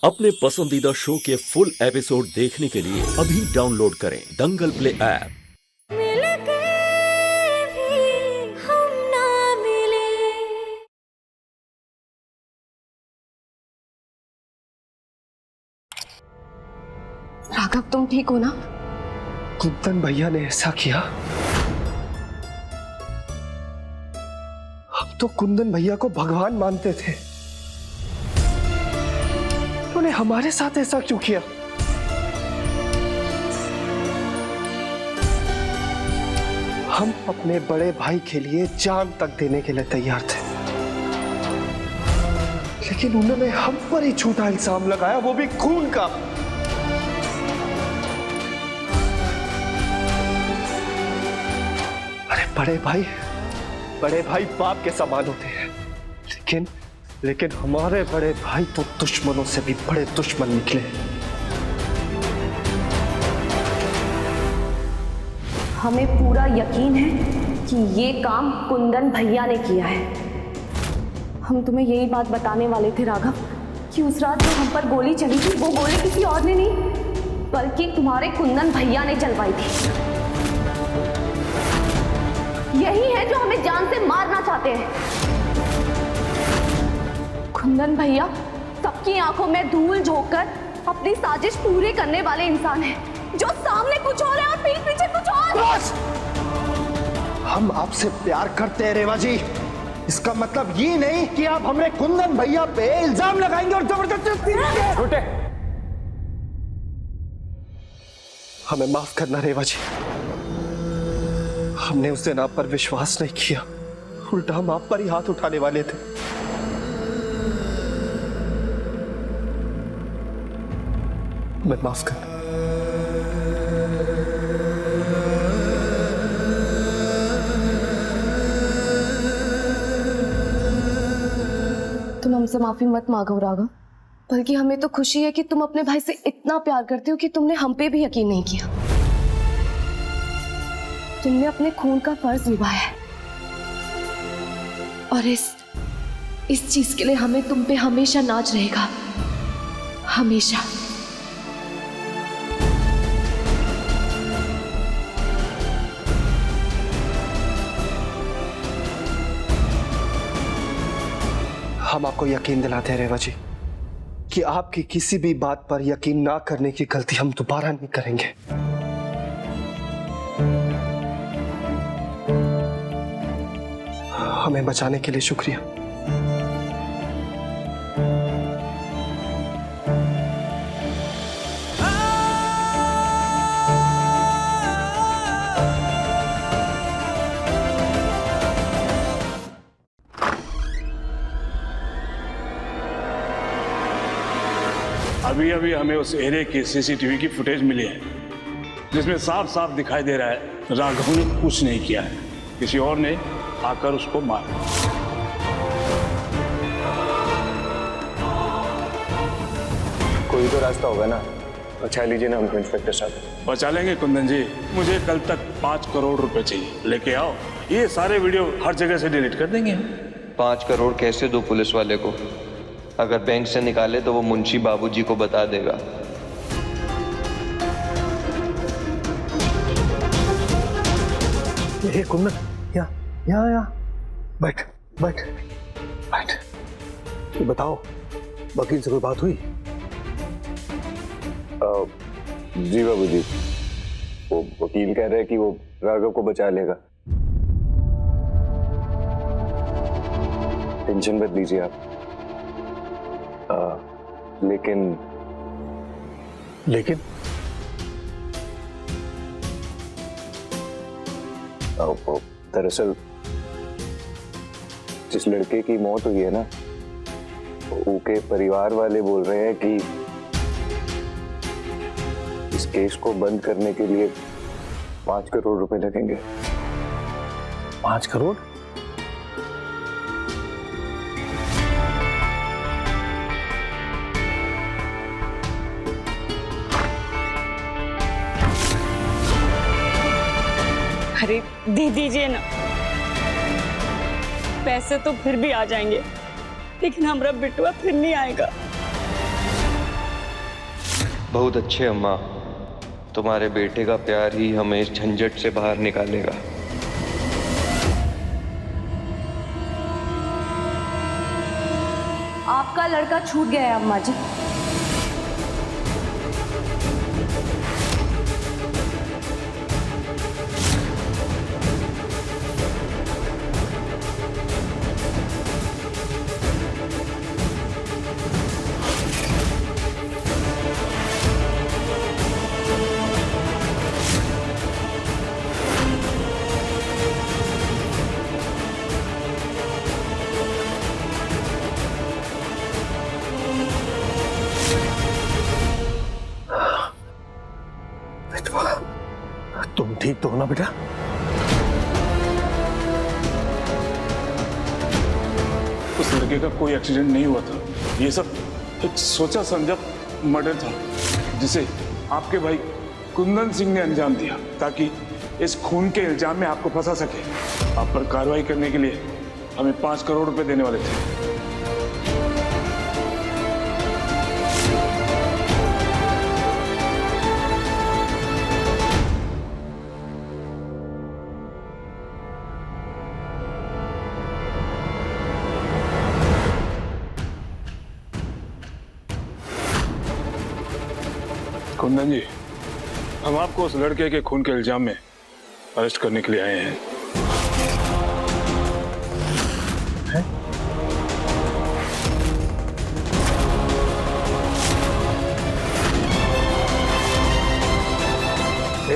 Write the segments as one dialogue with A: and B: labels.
A: अपने पसंदीदा शो के फुल एपिसोड देखने के लिए अभी डाउनलोड करें दंगल प्ले ऐप।
B: राघव, तुम ठीक हो ना?
C: कुंदन भैया ने ऐसा किया। हम तो कुंदन भैया को भगवान मानते थे, उन्होंने हमारे साथ ऐसा क्यों किया? हम अपने बड़े भाई के लिए जान तक देने के लिए तैयार थे, लेकिन उन्होंने हम पर ही झूठा इल्जाम लगाया, वो भी खून का। अरे बड़े भाई बाप के समान होते हैं, लेकिन हमारे बड़े भाई तो दुश्मनों से भी बड़े दुश्मन निकले।
B: हमें पूरा यकीन है कि ये काम कुंदन भैया ने किया है। हम तुम्हें यही बात बताने वाले थे राघव, कि उस रात जो हम पर गोली चली थी, वो गोली किसी और ने नहीं बल्कि तुम्हारे कुंदन भैया ने चलवाई थी। यही है जो हमें जान से मारना चाहते हैं। कुंदन भैया सबकी आंखों में धूल झोंककर अपनी साजिश पूरी करने वाले इंसान हैं, जो सामने कुछ और है और पीठ पीछे कुछ और।
C: बस! हम आपसे प्यार करते हैं रेवा जी, इसका मतलब ये नहीं कि आप हमें कुंदन भैया पे इल्जाम लगाएंगे और जबरदस्ती। छोटे, हमें माफ करना रेवा जी, हमने उस दिन आप पर विश्वास नहीं किया, उल्टा हम आप पर ही हाथ उठाने वाले थे। हमें माफ करना।
B: तुम हमसे माफी मत मांगो राघव, बल्कि हमें तो खुशी है कि तुम अपने भाई से इतना प्यार करते हो कि तुमने हम पे भी यकीन नहीं किया। तुमने अपने खून का फर्ज निभाया है, और इस चीज के लिए हमें तुम पे हमेशा नाज रहेगा, हमेशा।
C: हम आपको यकीन दिलाते हैं रेवा जी कि आपकी किसी भी बात पर यकीन ना करने की गलती हम दोबारा नहीं करेंगे। हमें बचाने के लिए शुक्रिया।
D: अभी अभी हमें उस एरिया की सीसीटीवी की फुटेज मिली है, जिसमें साफ साफ दिखाई दे रहा है राघव ने कुछ नहीं किया है, किसी और ने आकर उसको मारा।
E: कोई तो रास्ता होगा ना, बचा लीजिए ना हमको इंस्पेक्टर साहब।
D: बचा लेंगे कुंदन जी, मुझे कल तक 5 करोड़ रुपए चाहिए, लेके आओ। ये सारे वीडियो हर जगह से डिलीट कर देंगे।
F: 5 करोड़ कैसे दो पुलिस वाले को? अगर बैंक से निकाले तो वो मुंशी बाबूजी को बता देगा।
C: ये कुंदन, यहाँ बैठ। ये बताओ, वकील से कोई बात हुई?
E: जी बाबूजी, वो वकील कह रहे हैं कि वो राघव को बचा लेगा। टेंशन मत लीजिए आप। लेकिन दरअसल जिस लड़के की मौत हुई है ना, उनके परिवार वाले बोल रहे हैं कि इस केस को बंद करने के लिए 5 करोड़ रुपए लगेंगे।
C: 5 करोड़?
G: अरे दे दीजिए ना, पैसे तो फिर भी आ जाएंगे, लेकिन हमारा बिटुआ फिर नहीं आएगा।
F: बहुत अच्छे अम्मा, तुम्हारे बेटे का प्यार ही हमें इस झंझट से बाहर निकालेगा।
B: आपका लड़का छूट गया है अम्मा जी।
C: तुम ठीक तो हो ना बेटा?
D: उस लड़के का कोई एक्सीडेंट नहीं हुआ था। ये सब एक सोचा समझा मर्डर था जिसे आपके भाई कुंदन सिंह ने अंजाम दिया ताकि इस खून के इल्जाम में आपको फंसा सके। आप पर कार्रवाई करने के लिए हमें 5 करोड़ रुपए देने वाले थे। कुंदन जी, हम आपको उस लड़के के खून के इल्जाम में अरेस्ट करने के लिए आए हैं।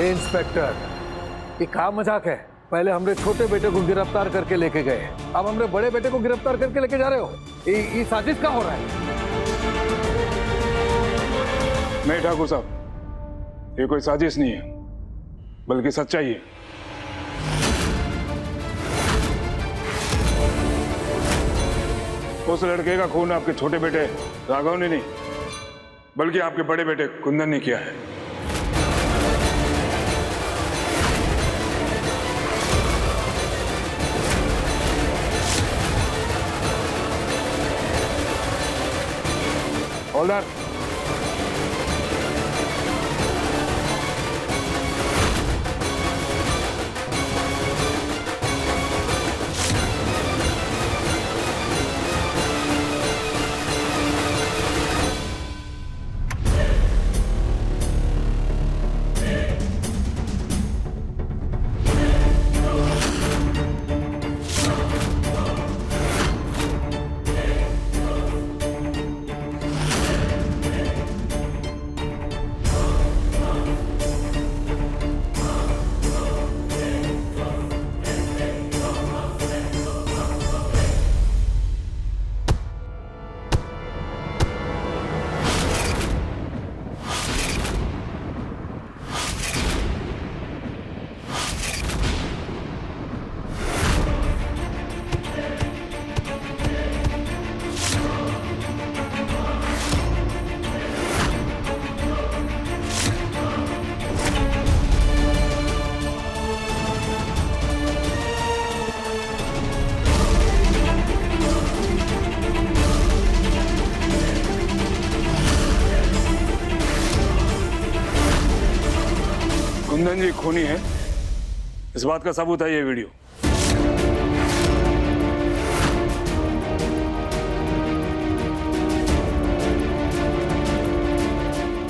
H: इंस्पेक्टर, ये क्या मजाक है? पहले हमरे छोटे बेटे को गिरफ्तार करके लेके गए, अब हमरे बड़े बेटे को गिरफ्तार करके लेके जा रहे हो। ये साजिश क्या हो रहा है?
D: नहीं ठाकुर साहब, ये कोई साजिश नहीं है, बल्कि सच्चाई है। उस लड़के का खून आपके छोटे बेटे राघव ने नहीं, बल्कि आपके बड़े बेटे कुंदन ने किया है। हवलदार, कुंदन जी खूनी है, इस बात का सबूत है ये वीडियो।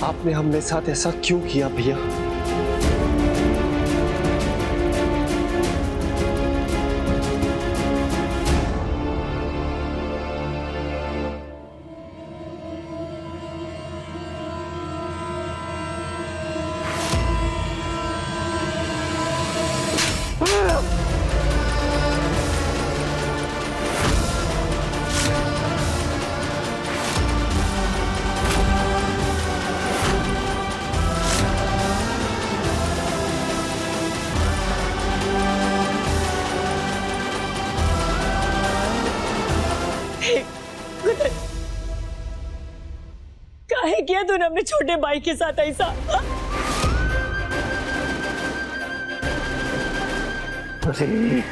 C: आपने हमने साथ ऐसा क्यों किया भैया?
G: काहे किया तूने अपने छोटे भाई के साथ ऐसा?
H: अरे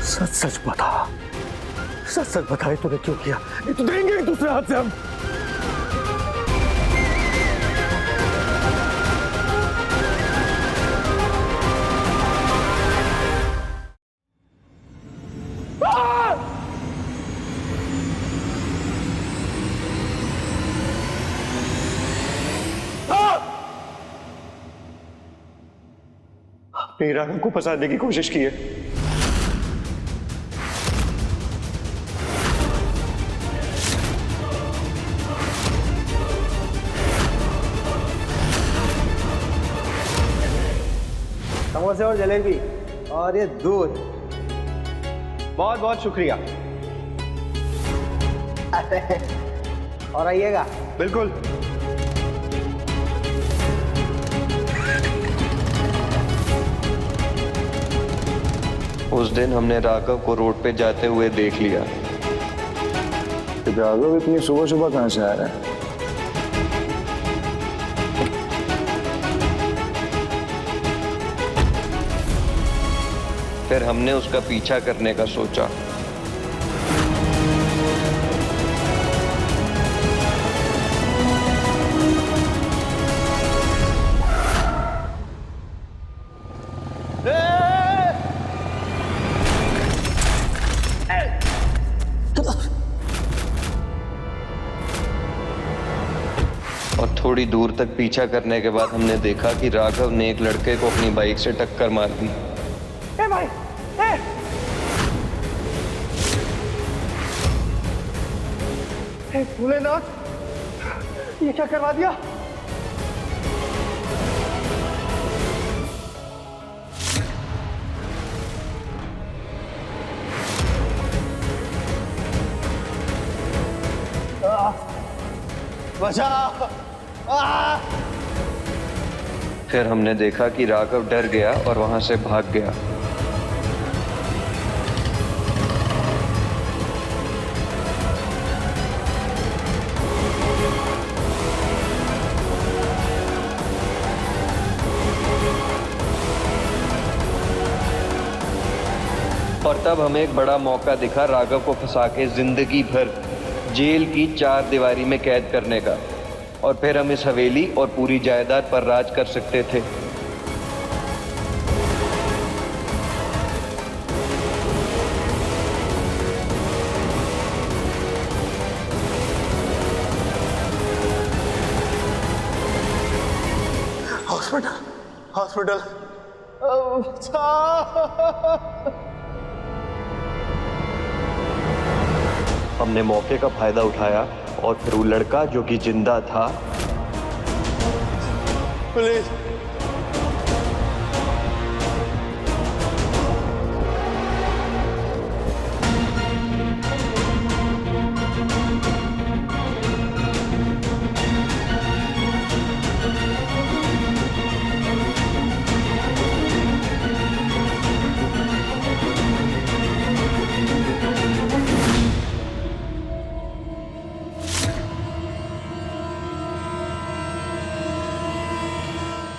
H: सच सच बता, सच सच बताए तूने क्यों किया? ये तो देंगे एक दूसरे हाथ से हम।
E: नहीं राघव को फंसाने की कोशिश की है।
I: समोसे और जलेबी और ये दूध, बहुत बहुत शुक्रिया। और आइएगा।
E: बिल्कुल।
F: उस दिन हमने राघव को रोड पे जाते हुए देख लिया।
E: राघव इतनी सुबह सुबह कहां से आ रहा है?
F: फिर हमने उसका पीछा करने का सोचा। और थोड़ी दूर तक पीछा करने के बाद हमने देखा कि राघव ने एक लड़के को अपनी बाइक से टक्कर मार दी।
I: ए भाई, भोलेनाथ, ये क्या करवा दिया? बचाओ!
F: फिर हमने देखा कि राघव डर गया और वहां से भाग गया। और तब हमें एक बड़ा मौका दिखा राघव को फंसा के जिंदगी भर जेल की 4 दीवारी में कैद करने का, और फिर हम इस हवेली और पूरी जायदाद पर राज कर सकते थे।
C: हॉस्पिटल।
F: हमने मौके का फायदा उठाया और फिर वो लड़का जो कि जिंदा था,
C: पुलिस!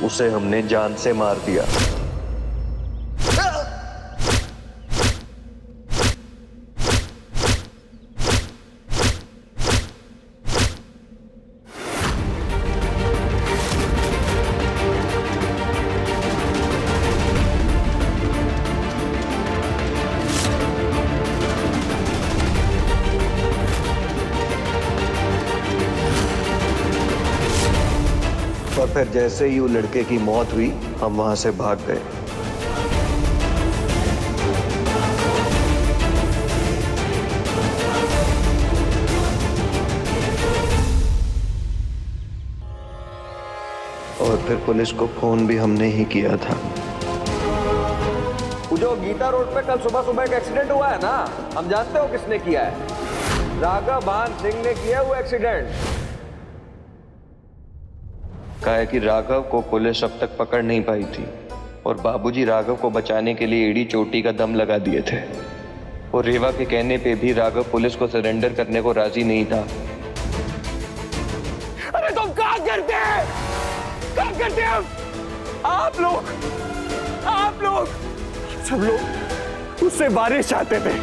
F: उसे हमने जान से मार दिया। और फिर जैसे ही वो लड़के की मौत हुई, हम वहां से भाग गए। और फिर पुलिस को फोन भी हमने ही किया था।
H: वो जो गीता रोड पे कल सुबह सुबह एक एक्सीडेंट हुआ है ना, हम जानते हो किसने किया है? राघव भान सिंह ने किया वो एक्सीडेंट।
F: कहा है कि राघव को पुलिस अब तक पकड़ नहीं पाई थी और बाबूजी राघव को बचाने के लिए एड़ी चोटी का दम लगा दिए थे। और रेवा के कहने पे भी राघव पुलिस को सरेंडर करने को राजी नहीं था।
H: अरे तुम क्या करते हैं? क्या करते हैं आप लोग सब लोग उससे बारिश चाहते थे।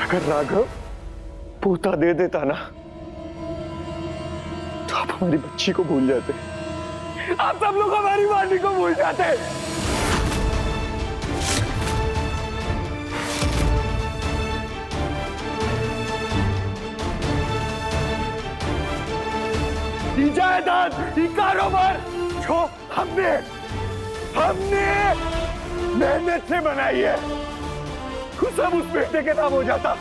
H: अगर राघव पोता दे देता ना, तो आप हमारी बच्ची को भूल जाते। आप सब लोग हमारी माटी को भूल जाते।
E: बाद ये कारोबार जो हमने मेहनत से बनाई है सब उस बेटे के नाम हो जाता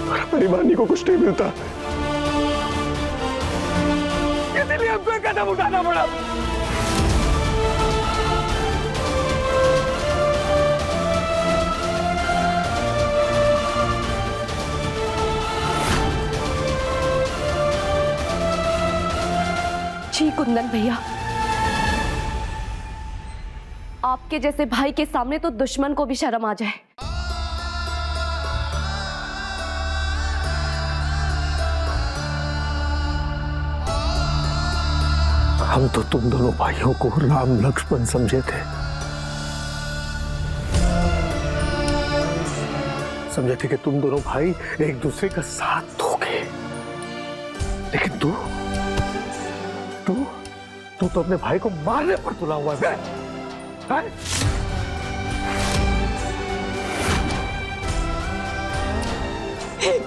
E: और हमारी वानी को कुछ नहीं मिलता, इसलिए हमको एक कदम उठाना पड़ा।
B: जी कुंदन भैया, आपके जैसे भाई के सामने तो दुश्मन को भी शर्म आ जाए।
H: हम तो तुम दोनों भाइयों को राम लक्ष्मण समझे थे, समझे थे कि तुम दोनों भाई एक दूसरे का साथ दोगे, लेकिन तू तो अपने भाई को मारने पर तुला हुआ है।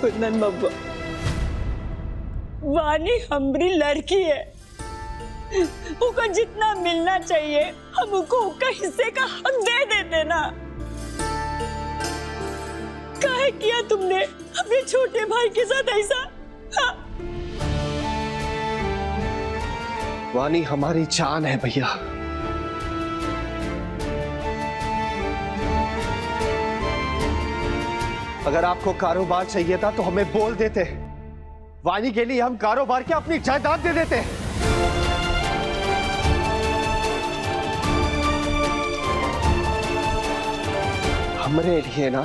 G: कुंदन बब्बा, वानी हमारी लड़की है, उनको जितना मिलना चाहिए हम उनको उसका हिस्से का हक दे देते ना। काहे किया तुमने अपने छोटे भाई के साथ ऐसा? हाँ?
C: वानी हमारी जान है भैया, अगर आपको कारोबार चाहिए था तो हमें बोल देते, वानी के लिए हम कारोबार के अपनी जायदाद दे देते। हमारे लिए ना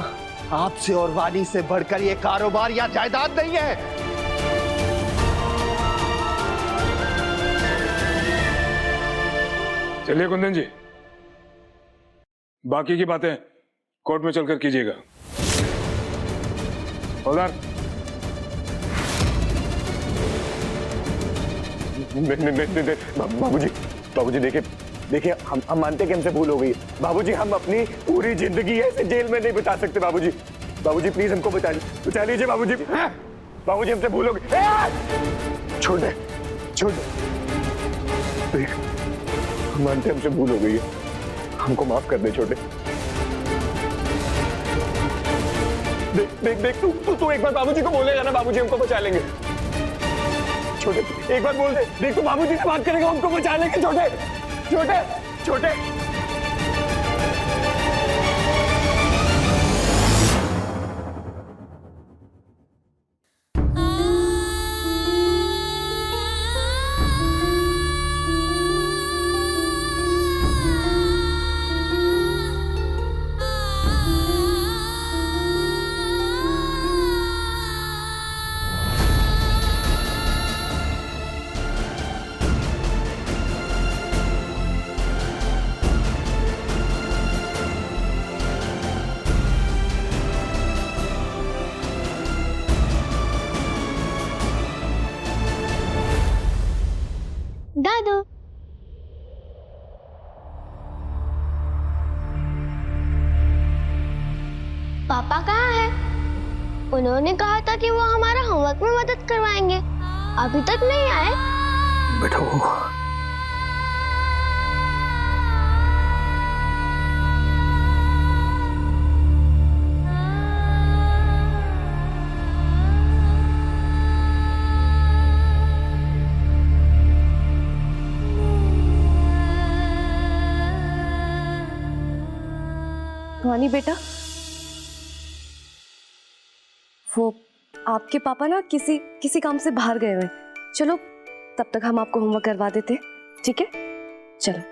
C: आपसे और वानी से बढ़कर ये कारोबार या जायदाद नहीं है।
D: चलिए कुंदन जी, बाकी की बातें कोर्ट में चलकर कीजिएगा। हवलदार,
E: बाबूजी देखिए हम मानते कि हमसे भूल हो गई। बाबूजी हम अपनी पूरी जिंदगी ऐसे जेल में नहीं बिता सकते। बाबूजी प्लीज हमको बचा लीजिए बाबूजी हमसे भूल हो गई। छोड़ दे देख, हम मानते हमसे भूल हो गई है, हमको माफ कर दे छोटे। देख तू एक बार बाबूजी को बोलेगा ना, बाबूजी हमको बचा लेंगे। छोटे एक बार बोल दे, देख तू बाबूजी से बात करेगा, हमको बचा लेंगे छोटे।
J: दादू, पापा कहाँ है? उन्होंने कहा था कि वो हमारा होमवर्क में मदद करवाएंगे, अभी तक नहीं आए।
H: बेटा
B: वानी बेटा, वो आपके पापा ना किसी काम से बाहर गए हुए, चलो तब तक हम आपको होमवर्क करवा देते, ठीक है? चलो।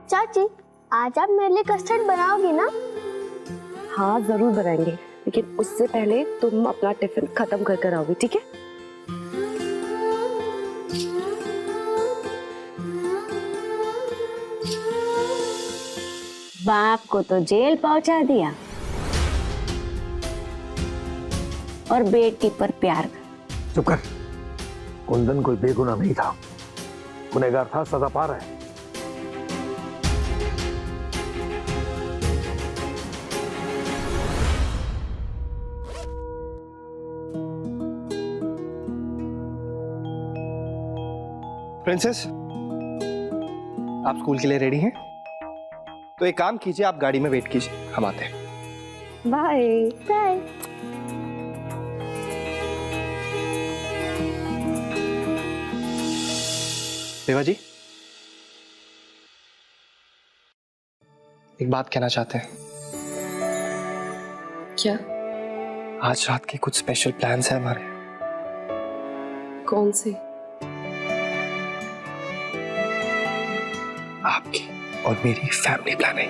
J: चाची, आज आप मेरे लिए कस्टर्ड बनाओगी ना?
B: हाँ जरूर बनाएंगे, लेकिन उससे पहले तुम अपना टिफिन खत्म कर कर आओगी, ठीक है?
K: बाप को तो जेल पहुंचा दिया और बेटी पर प्यार।
H: चुप कर। कुंदन कोई बेगुनाह नहीं था, गुनहगार था, सजा पा रहा है।
I: प्रिंसेस, आप स्कूल के लिए रेडी हैं? तो एक काम कीजिए, आप गाड़ी में वेट कीजिए, हम आते हैं।
K: Bye bye.
I: रेवा जी, एक बात कहना चाहते हैं।
B: क्या?
I: आज रात के कुछ स्पेशल प्लान्स हैं हमारे।
B: कौन से?
I: आपकी और मेरी फैमिली प्लानिंग।